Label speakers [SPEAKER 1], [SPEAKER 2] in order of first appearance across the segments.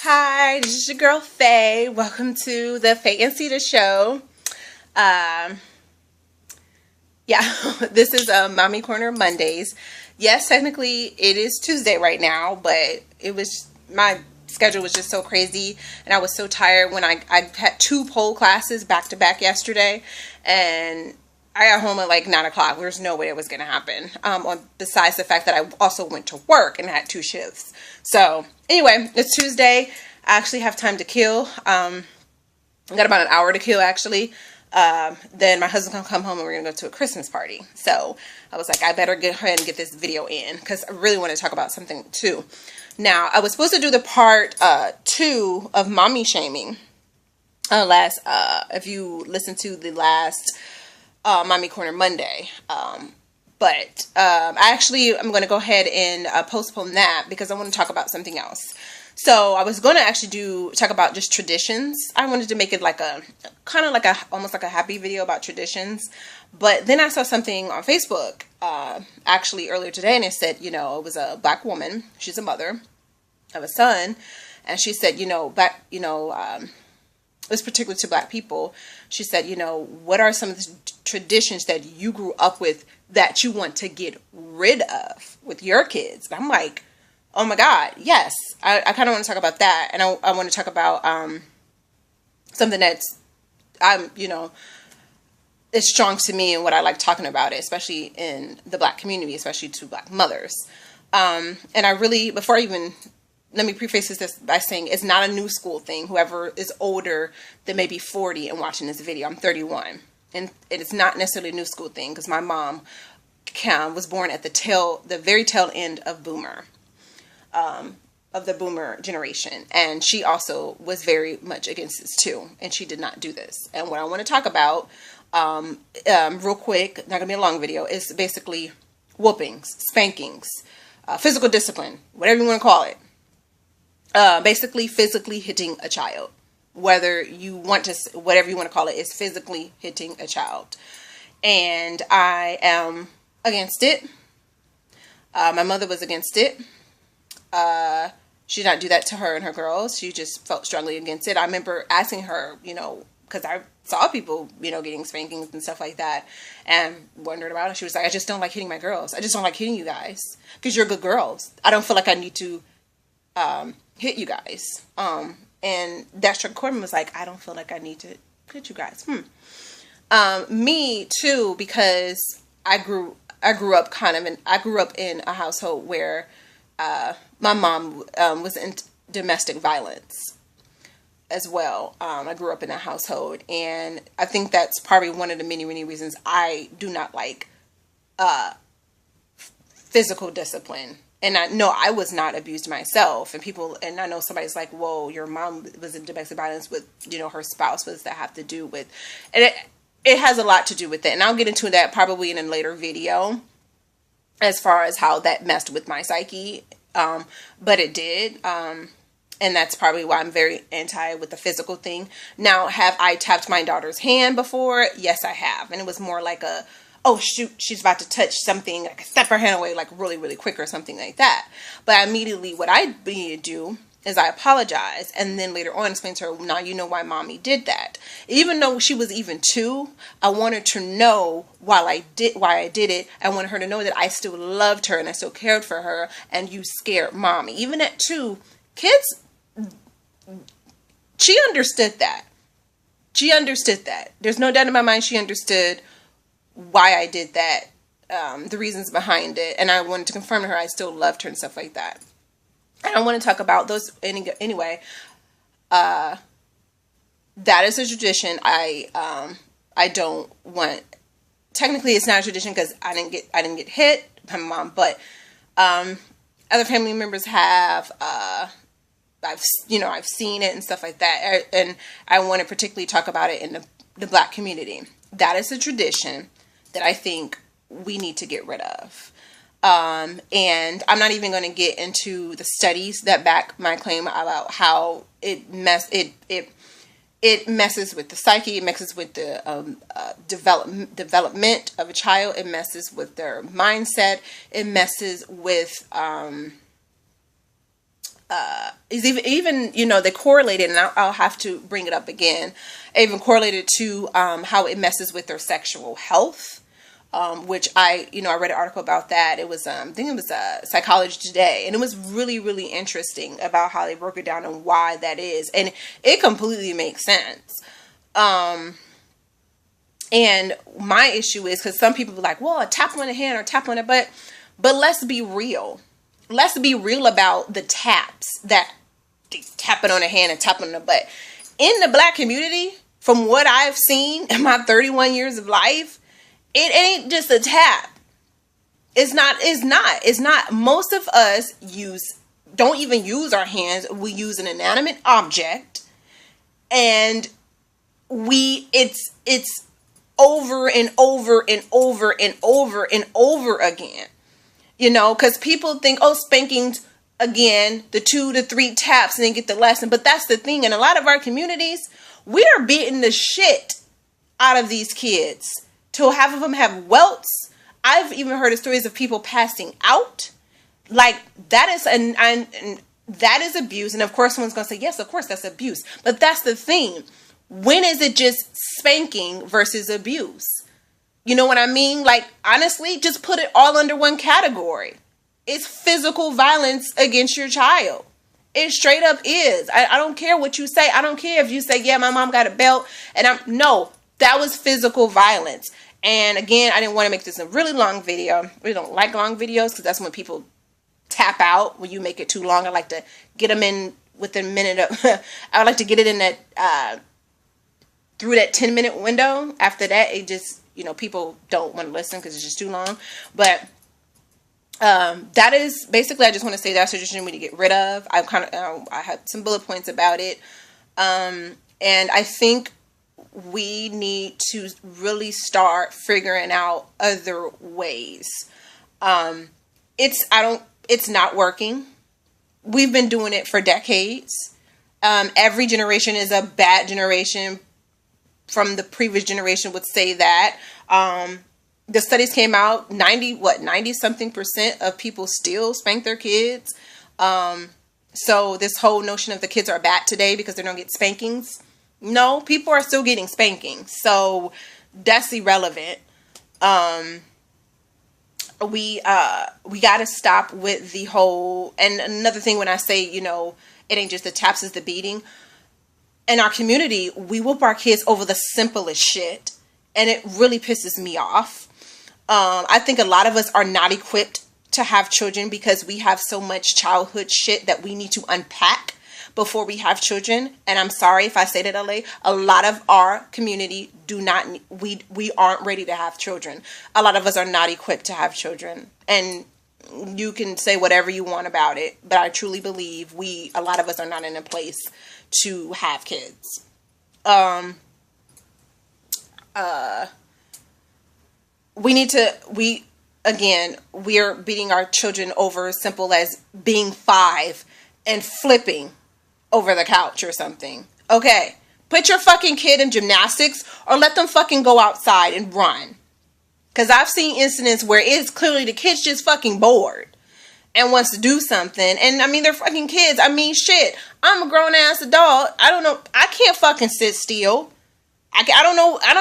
[SPEAKER 1] Hi, this is your girl Faye. Welcome to the Faye and Cedar Show. Um, yeah, this is Mommy Corner Mondays. Yes, technically it is Tuesday right now, but it was my schedule was just so crazy, and I was so tired when I had two pole classes back to back yesterday, and I got home at like 9 o'clock. There's no way it was going to happen. Besides the fact that I also went to work and had two shifts. So anyway, it's Tuesday. I actually have time to kill. I got about an hour to kill actually. Then my husband can come home and we're gonna go to a Christmas party. So I was like, I better get ahead and get this video in because I really want to talk about something too. Now I was supposed to do the part 2 of mommy shaming. If you listened to the last Mommy Corner Monday. But I'm going to go ahead and postpone that because I want to talk about something else. So I was going to actually talk about just traditions. I wanted to make it like a kind of like almost like a happy video about traditions. But then I saw something on Facebook actually earlier today, and it said, it was a black woman. She's a mother of a son, and she said, it was particular to black people. She said, what are some of the traditions that you grew up with that you want to get rid of with your kids? And I'm like, oh my God, yes. I kind of want to talk about that. And I want to talk about something that's, is strong to me and what I like talking about it, especially in the black community, especially to black mothers. And I really, let me preface this by saying it's not a new school thing. Whoever is older than maybe 40 and watching this video, I'm 31. And it's not necessarily a new school thing because my mom was born at the very tail end of the boomer generation. And she also was very much against this too. And she did not do this. And what I want to talk about real quick, not going to be a long video, is basically whoopings, spankings, physical discipline, whatever you want to call it. Basically physically hitting a child. Whatever you want to call it, is physically hitting a child. And I am against it. My mother was against it. She did not do that to her and her girls. She just felt strongly against it. I remember asking her, because I saw people, getting spankings and stuff like that, and wondered about it. She was like, I just don't like hitting my girls. I just don't like hitting you guys because you're good girls. I don't feel like I need to hit you guys. And that struck chord was like, I don't feel like I need to hit you guys. Me too, because I grew up in a household where my mom was in domestic violence as well. I grew up in a household, and I think that's probably one of the many, many reasons I do not like physical discipline. And I know I was not abused myself, and I know somebody's like, whoa, your mom was in domestic violence with, her spouse. What does that have to do with? And it has a lot to do with it. And I'll get into that probably in a later video as far as how that messed with my psyche. But it did. And that's probably why I'm very anti with the physical thing. Now, have I tapped my daughter's hand before? Yes, I have. And it was more like oh shoot, she's about to touch something, I can step her hand away like really, really quick or something like that. But immediately what I do is I apologize, and then later on explain to her, now you know why mommy did that. Even though she was even 2, I wanted to know why I did it. I wanted her to know that I still loved her and I still cared for her, and you scared mommy. Even at 2, kids, she understood that. There's no doubt in my mind she understood why I did that, the reasons behind it, and I wanted to confirm to her I still loved her and stuff like that. And I want to talk about those anyway. That is a tradition. I don't want. Technically, it's not a tradition because I didn't get hit by my mom, but other family members have. I've seen it and stuff like that, and I want to particularly talk about it in the black community. That is a tradition that I think we need to get rid of. And I'm not even going to get into the studies that back my claim about how it messes with the psyche, it messes with the development of a child, it messes with their mindset, it messes with is even they correlated, and I'll have to bring it up again, even correlated to how it messes with their sexual health, which I read an article about that. It was I think it was Psychology Today, and it was really, really interesting about how they broke it down and why that is, and it completely makes sense. And my issue is because some people be like, well, a tap on the hand or tap on the butt, but let's be real. Let's be real about the taps, that tapping on the hand and tapping on the butt. In the Black community, from what I've seen in my 31 years of life, it ain't just a tap. It's not. Most of us don't even use our hands. We use an inanimate object, and it's over and over and over and over and over again. Because people think, oh, spanking's, again, the 2 to 3 taps and then get the lesson. But that's the thing. In a lot of our communities, we are beating the shit out of these kids. Till half of them have welts. I've even heard of stories of people passing out. Like, that is, and that is abuse. And of course, someone's going to say, yes, of course, that's abuse. But that's the thing. When is it just spanking versus abuse? You know what I mean? Like, honestly, just put it all under one category. It's physical violence against your child. It straight up is. I don't care what you say. I don't care if you say, yeah, my mom got a belt. No, that was physical violence. And again, I didn't want to make this a really long video. We don't like long videos because that's when people tap out. When you make it too long, I like to get them in within a minute of, I would like to get it in that, through that 10-minute window. After that, it just, people don't want to listen because it's just too long. But that is basically, I just want to say that's a tradition we need to get rid of. I had some bullet points about it. And I think we need to really start figuring out other ways. It's not working. We've been doing it for decades. Every generation is a bad generation. From the previous generation would say that. The studies came out, 90 something % of people still spank their kids. So this whole notion of the kids are bad today because they don't get spankings. No, people are still getting spankings. So that's irrelevant. We got to stop with the whole, and another thing when I say, it ain't just the taps, it's the beating. In our community, we whoop our kids over the simplest shit, and it really pisses me off. I think a lot of us are not equipped to have children because we have so much childhood shit that we need to unpack before we have children. And I'm sorry if I say that, LA. A lot of our community we aren't ready to have children. A lot of us are not equipped to have children, and you can say whatever you want about it, but I truly believe a lot of us are not in a place to have kids. We're beating our children over as simple as being 5 and flipping over the couch or something. Okay, put your fucking kid in gymnastics or let them fucking go outside and run. Because I've seen incidents where it's clearly the kid's just fucking bored and wants to do something. And I mean, they're fucking kids. I mean, shit. I'm a grown ass adult. I don't know. I can't fucking sit still. I don't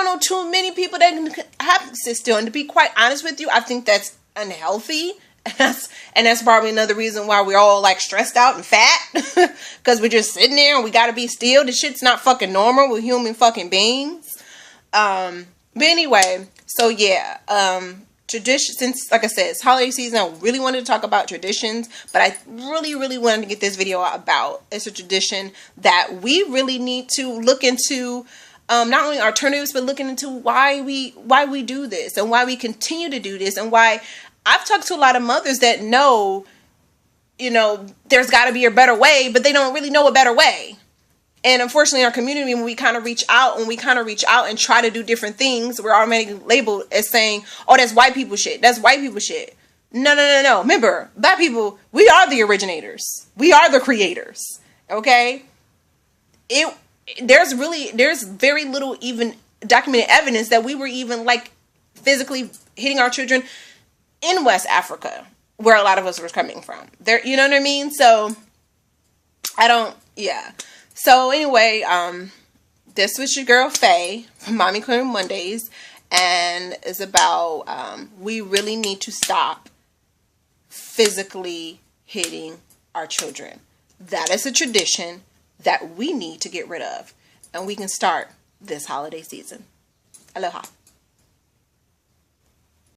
[SPEAKER 1] know too many people that can have to sit still. And to be quite honest with you, I think that's unhealthy. And that's probably another reason why we're all like stressed out and fat. Because we're just sitting there and we got to be still. The shit's not fucking normal. We're human fucking beings. But anyway, so yeah, tradition, since like I said, it's holiday season, I really wanted to talk about traditions, but I really wanted to get this video out about. It's a tradition that we really need to look into, not only alternatives, but looking into why we do this and why we continue to do this, and why I've talked to a lot of mothers that know, there's got to be a better way, but they don't really know a better way. And unfortunately, in our community, when we kind of reach out and try to do different things, we're automatically labeled as saying, oh, that's white people shit. That's white people shit. No. Remember, black people, we are the originators. We are the creators. Okay? There's very little even documented evidence that we were even like physically hitting our children in West Africa, where a lot of us were coming from. There, you know what I mean? So I don't, yeah. So anyway, this was your girl Faye from Mommy Corner Mondays, and it's about we really need to stop physically hitting our children. That is a tradition that we need to get rid of, and we can start this holiday season. Aloha.